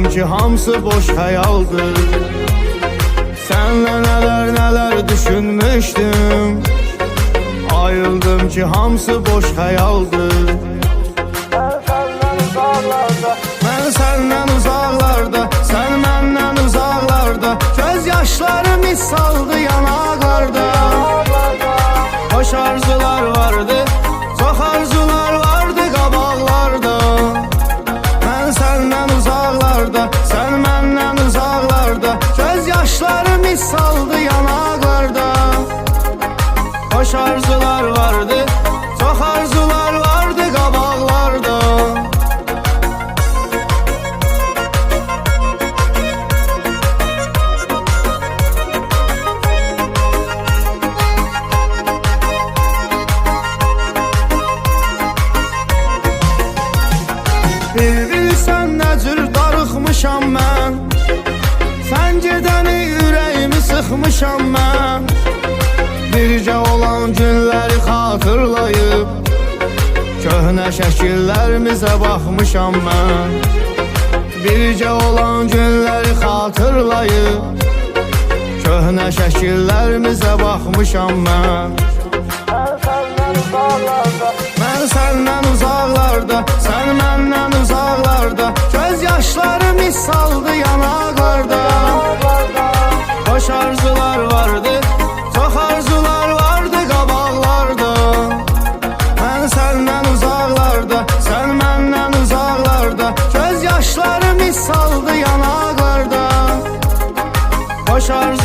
Ayıldım ki hamısı boş hayaldır. Senle neler neler düşünmüştüm. Ayıldım ki hamısı boş hayaldır. Ben senden uzaklarda, sen benden uzaklarda. Göz yaşları misaldı yanaklarda. Hoş arzular vardı, çok arzular vardı qabaqlarda. Ben senden uzaklarda, sen benden uzaklarda. Göz yaşları misaldı yanaklarda. Hoş arzular vardı, çok arzular vardı qabaqlarda. Bilsən nə cür darıxmışam mən. Sən gedəni ürəyimi sıxmışam mən. Bircə olan günləri xatırlayıb köhnə şəkillərimizə baxmışam mən. Bircə olan günləri xatırlayıb köhnə şəkillərimizə baxmışam mən. Mən səndən uzaqlarda, sən məndən uzaqlarda. Göz yaşları misaldı yanaqlarda. Hoş arzular vardı, çok arzular vardı qabaqlarda. Mən səndən uzaqlarda, sən məndən uzaqlarda. Göz yaşları misaldı yanaqlarda. Hoş arzular